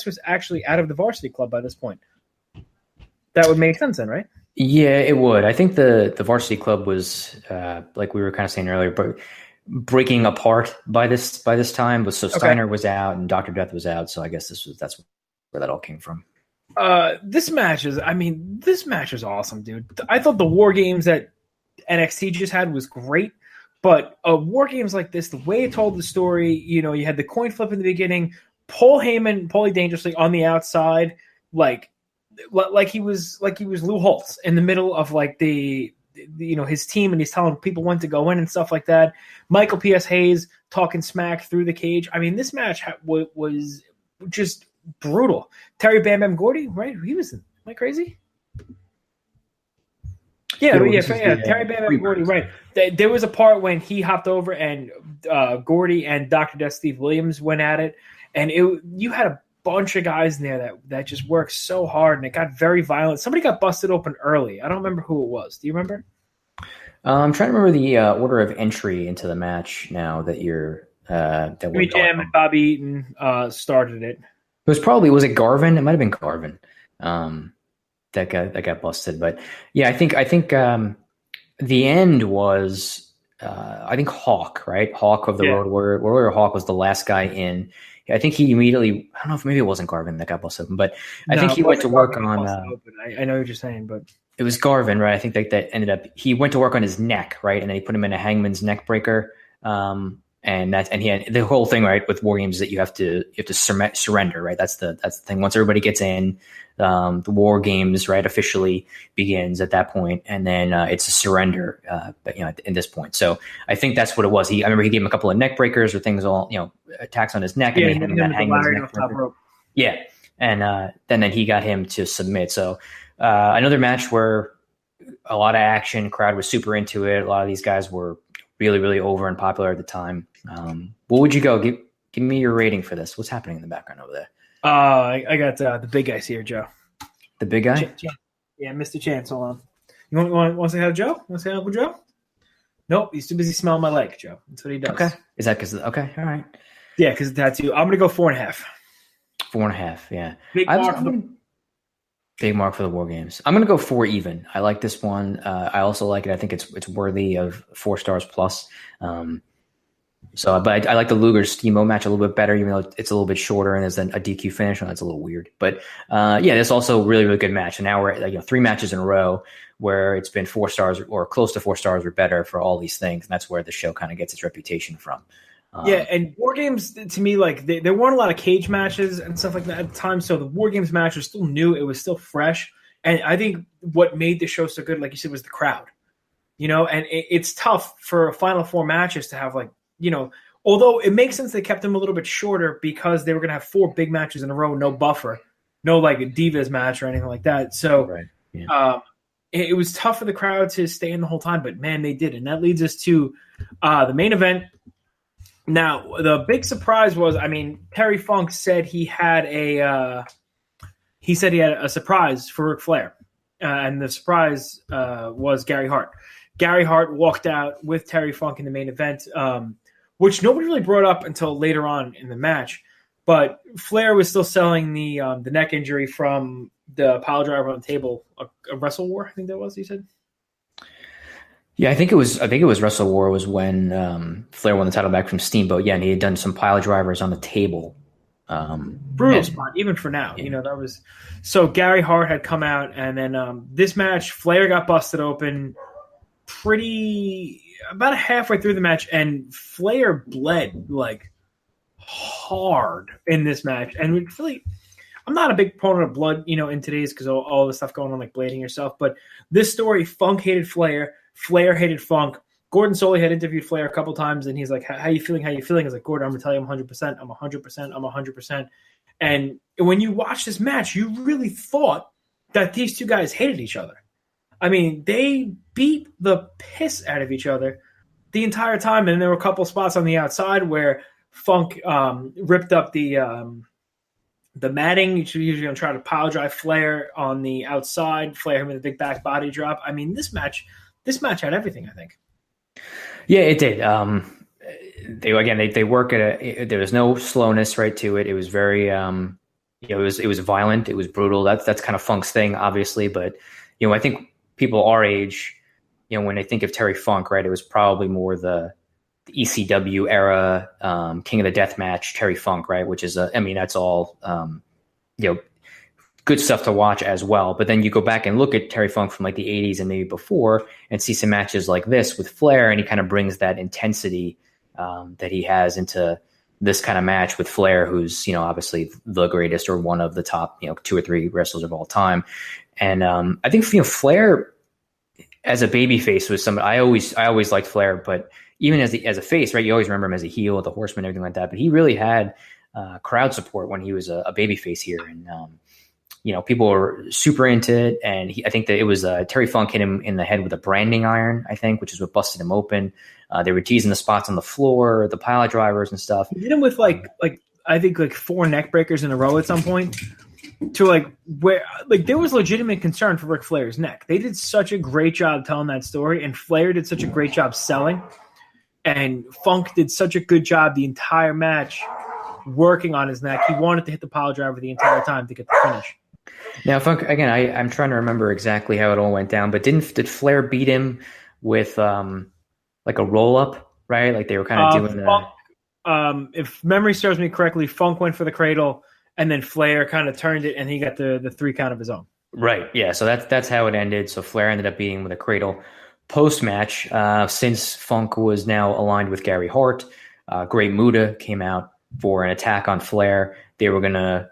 was actually out of the Varsity Club by this point. That would make sense then, right? Yeah, it would. I think the Varsity Club was like we were kind of saying earlier, but breaking apart by this time. But so Steiner was out and Dr. Death was out. So I guess that's where that all came from. This match is awesome, dude. I thought the War Games that NXT just had was great, but War Games like this, the way it told the story, you had the coin flip in the beginning, Paul Heyman, Paulie Dangerously on the outside, like he was Lou Holtz in the middle of like the his team, and he's telling people when to go in and stuff like that. Michael P.S. Hayes talking smack through the cage. I mean, this match was just brutal. Terry Bam Bam Gordy, right? He was. Am I crazy? Yeah. Terry Bam Bam Gordy, right? There was a part when he hopped over and Gordy and Dr. Death Steve Williams went at it, and you had a bunch of guys in there that just worked so hard, and it got very violent. Somebody got busted open early. I don't remember who it was. Do you remember? I'm trying to remember the order of entry into the match now that you're that Jimmy Jam and Bobby Eaton started it. Was it Garvin? It might have been Garvin that got busted. But yeah, I think the end was I think Hawk, right? Hawk of the Road Warrior Hawk was the last guy in. I think he immediately, I don't know if maybe it wasn't Garvin that got busted open, but I think he went to work on. I know what you're saying, but it was Garvin, right? I think that ended up, he went to work on his neck, right? And then he put him in a hangman's neck breaker. And he had the whole thing, right, with War Games is that you have to surrender, right? That's the thing. Once everybody gets in, the War Games, right, officially begins at that point, and then it's a surrender, in this point. So I think that's what it was. I remember he gave him a couple of neck breakers or things, all attacks on his neck, and then he had hangman's neck breaker. Yeah, and then he got him to submit. So another match where a lot of action, crowd was super into it. A lot of these guys were really, really over and popular at the time. What would you go? Give me your rating for this. What's happening in the background over there? I got the big guys here, Joe. The big guy? Yeah, Mr. Chance. Hold on. You want to say hi to Joe? Want to say hi to Uncle Joe? Nope, he's too busy smelling my leg, Joe. That's what he does. Okay. Is that because? Okay, all right. Yeah, because of the tattoo. I'm gonna go 4.5. 4.5. Yeah. Big mark for the War Games. I'm gonna go 4 even. I like this one. I also like it. I think it's worthy of 4 stars plus. But I like the Luger Steamo match a little bit better, even though it's a little bit shorter and there's a DQ finish, and that's a little weird. But it's also a really, really good match. And now we're at 3 matches in a row where it's been 4 stars or close to 4 stars or better for all these things, and that's where the show kind of gets its reputation from. And War Games, to me, like there weren't a lot of cage matches and stuff like that at the time, so the War Games match was still new. It was still fresh, and I think what made the show so good, like you said, was the crowd. And it's tough for Final Four matches to have although it makes sense they kept them a little bit shorter because they were going to have 4 big matches in a row, no buffer, no like a Divas match or anything like that. So right. Yeah. It was tough for the crowd to stay in the whole time, but man, they did. And that leads us to the main event. Now, the big surprise was, Terry Funk said he had a surprise for Ric Flair, and the surprise was Gary Hart. Gary Hart walked out with Terry Funk in the main event, which nobody really brought up until later on in the match. But Flair was still selling the neck injury from the pile driver on the table, a Wrestle War, I think that was. You said. Yeah, I think it was Wrestle War was when Flair won the title back from Steamboat. Yeah, and he had done some pile drivers on the table. Brutal spot, even for now. Yeah. That was so. Gary Hart had come out, and then this match, Flair got busted open about halfway through the match, and Flair bled like hard in this match. And I'm not a big proponent of blood, in today's because all the stuff going on like blading yourself. But this story, Funk hated Flair. Flair hated Funk. Gordon Soley had interviewed Flair a couple times, and he's like, how you feeling? How you feeling? He's like, Gordon, I'm going to tell you I'm 100%. I'm 100%. I'm 100%. And when you watch this match, you really thought that these two guys hated each other. They beat the piss out of each other the entire time. And there were a couple spots on the outside where Funk ripped up the matting. Usually going to try to pile drive Flair on the outside. Flair him with a big back body drop. This match had everything, I think. Yeah, it did. They work there was no slowness right to it. It was very it was violent, it was brutal. That's kind of Funk's thing, obviously. But I think people our age, when they think of Terry Funk, right, it was probably more the ECW era, King of the Death Match, Terry Funk, right, which is that's all good stuff to watch as well. But then you go back and look at Terry Funk from like the 80s and maybe before and see some matches like this with Flair, and he kind of brings that intensity that he has into this kind of match with Flair, who's obviously the greatest or one of the top 2 or 3 wrestlers of all time. And I think Flair as a babyface was something I always liked Flair, but even as a face, right, you always remember him as a heel, the Horseman, everything like that. But he really had crowd support when he was a babyface here, and people were super into it. And I think that it was Terry Funk hit him in the head with a branding iron, I think, which is what busted him open. They were teasing the spots on the floor, the pile drivers and stuff. He hit him with I think 4 neck breakers in a row at some point. To where there was legitimate concern for Ric Flair's neck. They did such a great job telling that story, and Flair did such a great job selling, and Funk did such a good job the entire match working on his neck. He wanted to hit the pile driver the entire time to get the finish. Now, Funk, again, I'm trying to remember exactly how it all went down, but did Flair beat him with like a roll up, right? Like they were kind of doing Funk, if memory serves me correctly, Funk went for the cradle, and then Flair kind of turned it, and he got the 3 count of his own. Right. Yeah. So that's how it ended. So Flair ended up beating with a cradle. Post match, since Funk was now aligned with Gary Hart, Great Muta came out for an attack on Flair. They were gonna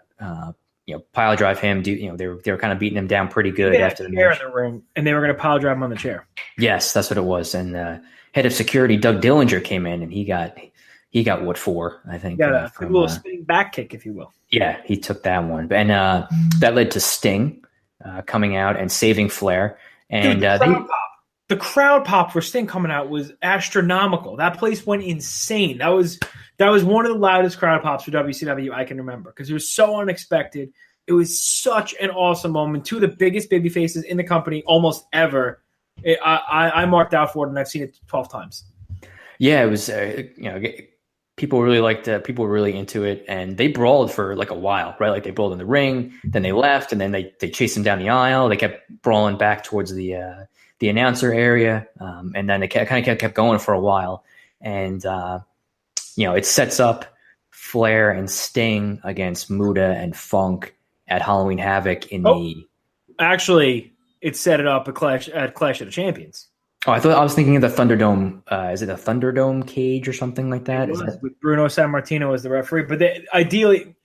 pile drive him. They were kind of beating him down pretty good after the match. In the ring, and they were gonna pile drive him on the chair. Yes, that's what it was. And head of security Doug Dillinger came in, and he got what for? I think. Yeah, a little spinning back kick, if you will. Yeah, he took that one, and that led to Sting coming out and saving Flair. And the crowd pop for Sting coming out was astronomical. That place went insane. That was one of the loudest crowd pops for WCW I can remember, because it was so unexpected. It was such an awesome moment. 2 of the biggest baby faces in the company almost ever. I marked out for it, and I've seen it 12 times. Yeah, it was. People really liked it. People were really into it, and they brawled for like a while, right? Like they brawled in the ring, then they left, and then they chased him down the aisle. They kept brawling back towards the announcer area, and then they kept going for a while. And it sets up Flair and Sting against Muta and Funk at Halloween Havoc Actually, it set it up at Clash of the Champions. Oh, I was thinking of the Thunderdome. Is it a Thunderdome cage or something like that? With Bruno Sammartino as the referee. But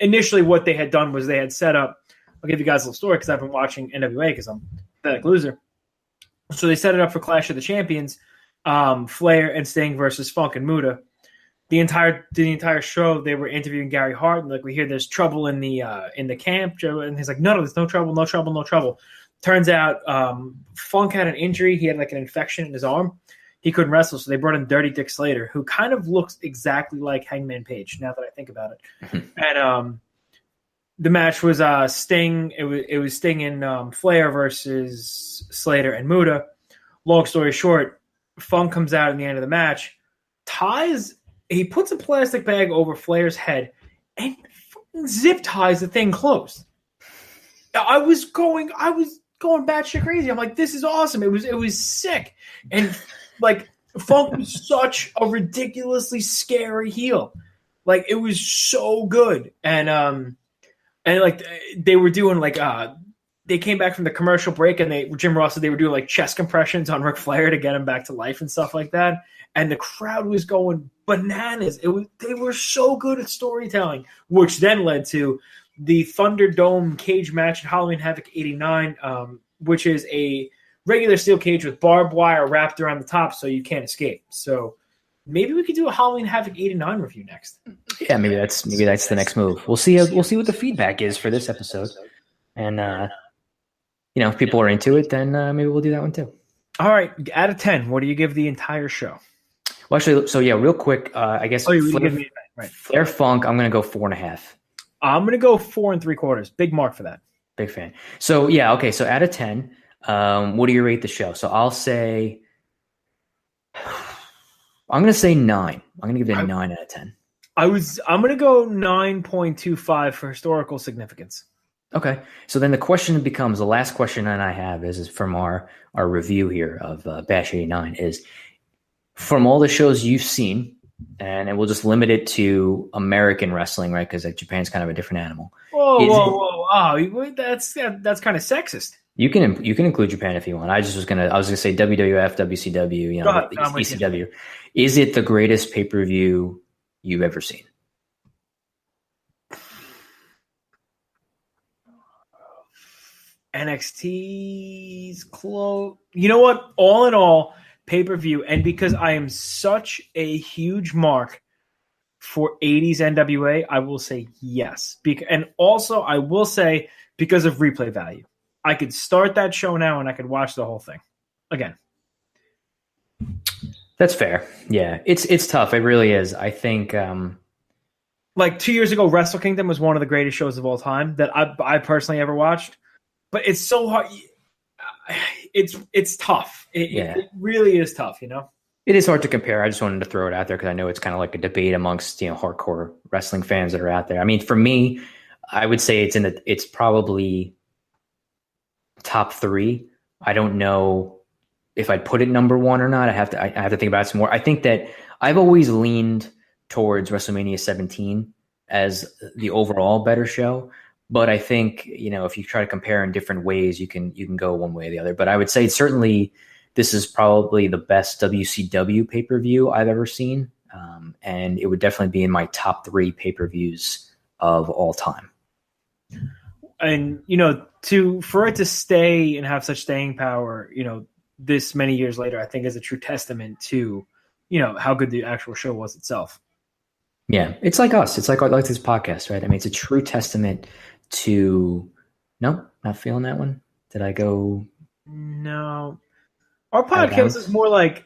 initially what they had done was they had set up, I'll give you guys a little story because I've been watching NWA because I'm a pathetic loser. So they set it up for Clash of the Champions, Flair and Sting versus Funk and Muta. The entire show, they were interviewing Gary Hart, and we hear there's trouble in the camp, and he's like, no, there's no trouble, no trouble, no trouble. Turns out Funk had an injury. He had an infection in his arm. He couldn't wrestle, so they brought in Dirty Dick Slater, who kind of looks exactly like Hangman Page, now that I think about it. And the match was Sting. It was Sting and Flair versus Slater and Muta. Long story short, Funk comes out in the end of the match, he puts a plastic bag over Flair's head, and zip ties the thing closed. I was going batshit crazy. I'm like, this is awesome. It was sick. And Funk was such a ridiculously scary heel. It was so good. And they were doing they came back from the commercial break, and Jim Ross said they were doing chest compressions on Ric Flair to get him back to life and stuff like that. And the crowd was going bananas. They were so good at storytelling, which then led to the Thunderdome cage match at Halloween Havoc 89, which is a regular steel cage with barbed wire wrapped around the top so you can't escape. So maybe we could do a Halloween Havoc 89 review next. Yeah, maybe that's the next move. We'll see what the feedback is for this episode. And if people are into it, then maybe we'll do that one too. All right, out of 10, what do you give the entire show? Well, actually, so yeah, real quick, I guess Flair Funk, I'm going to go 4.5. I'm going to go 4 3/4. Big mark for that. Big fan. So, yeah, okay. So, out of 10, what do you rate the show? So, I'll say, I'm going to say 9. I'm going to give it a 9 out of 10. I'm going to go 9.25 for historical significance. Okay. So then the question becomes, the last question that I have is from our review here of Bash 89 is, from all the shows you've seen, and we'll just limit it to American wrestling, right? Because like, Japan's kind of a different animal. Whoa. Oh, that's kind of sexist. You can include Japan if you want. I was gonna say WWF, WCW, ECW. Is it the greatest pay-per-view you've ever seen? NXT's close. You know what? All in all, pay-per-view, and because I am such a huge mark for 80s NWA, I will say yes. And also, I will say because of replay value. I could start that show now and I could watch the whole thing again. That's fair. Yeah, it's tough. It really is. I think like 2 years ago, Wrestle Kingdom was one of the greatest shows of all time that I personally ever watched. But it's so hard. It's tough. It really is tough, you know? It is hard to compare. I just wanted to throw it out there because I know it's kind of like a debate amongst, hardcore wrestling fans that are out there. I mean, for me, I would say it's probably top 3. I don't know if I'd put it number 1 or not. I have to think about it some more. I think that I've always leaned towards WrestleMania 17 as the overall better show. But I think, if you try to compare in different ways, you can go one way or the other. But I would say certainly this is probably the best WCW pay-per-view I've ever seen. And it would definitely be in my top 3 pay-per-views of all time. And, for it to stay and have such staying power, this many years later, I think is a true testament to, how good the actual show was itself. Yeah, it's like us. It's like this podcast, right? I mean, it's a true testament to. No, not feeling that one. Did I go? No, our podcast is more like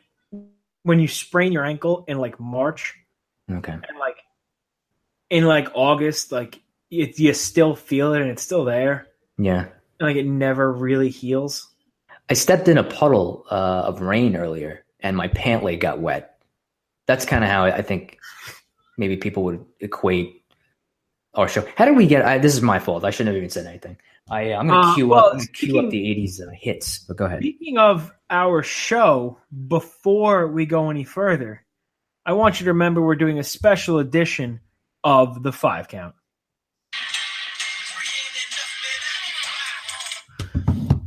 when you sprain your ankle in like March. Okay. And like in like August, like you still feel it and it's still there. Yeah. And like it never really heals. I stepped in a puddle of rain earlier, and my pant leg got wet. That's kind of how I think maybe people would equate our show. How did we get? This is my fault. I shouldn't have even said anything. I'm going to queue up the 80s hits. But go ahead. Speaking of our show, before we go any further, I want you to remember we're doing a special edition of the 5 Count.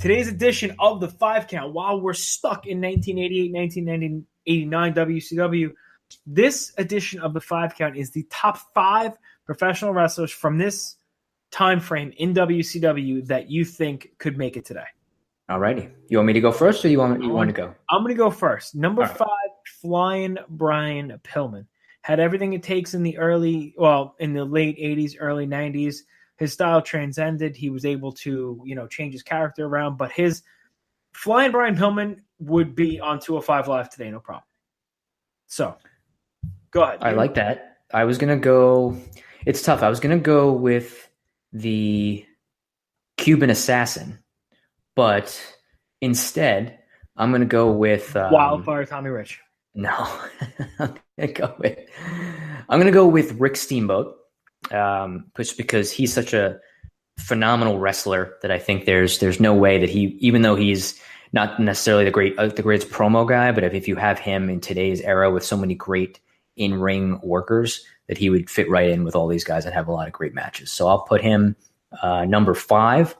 Today's edition of the 5 Count, while we're stuck in 1988, 1989 WCW, this edition of the 5 Count is the top 5 professional wrestlers from this time frame in WCW that you think could make it today. Alrighty. You want me to go first, or you want to go? I'm going to go first. Number 5, Flying Brian Pillman. Had everything it takes in the late 80s, early 90s. His style transcended. He was able to, change his character around. But his Flying Brian Pillman would be on 205 Live today, no problem. So, go ahead. I like that. I was going to go – it's tough. I was going to go with the Cuban Assassin. But instead, I'm going to go with Wildfire Tommy Rich. No. I'm going to go with Rick Steamboat. Just because he's such a phenomenal wrestler that I think there's no way that he, even though he's not necessarily the greatest promo guy, but if you have him in today's era with so many great in-ring workers, that he would fit right in with all these guys and have a lot of great matches. So I'll put him number 5.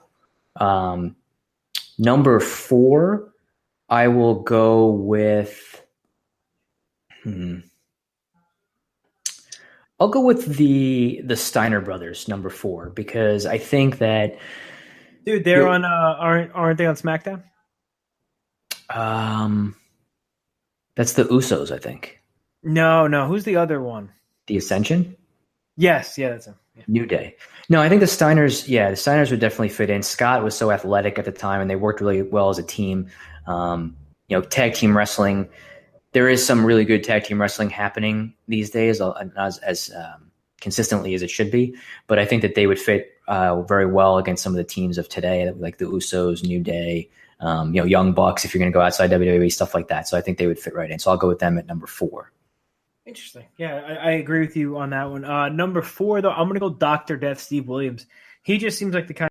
Number 4, I will go with. I'll go with the Steiner brothers, number 4, because I think that. Dude, they're on. Aren't they on SmackDown? That's the Usos, I think. No. Who's the other one? The Ascension? Yes, yeah, that's him. Yeah. New Day. No, I think the Steiners would definitely fit in. Scott was so athletic at the time, and they worked really well as a team. Tag team wrestling. There is some really good tag team wrestling happening these days, as consistently as it should be. But I think that they would fit very well against some of the teams of today, like the Usos, New Day, Young Bucks, if you're going to go outside WWE, stuff like that. So I think they would fit right in. So I'll go with them at number 4. Interesting. Yeah, I agree with you on that one. Number 4, though, I'm going to go Dr. Death, Steve Williams. He just seems like the kind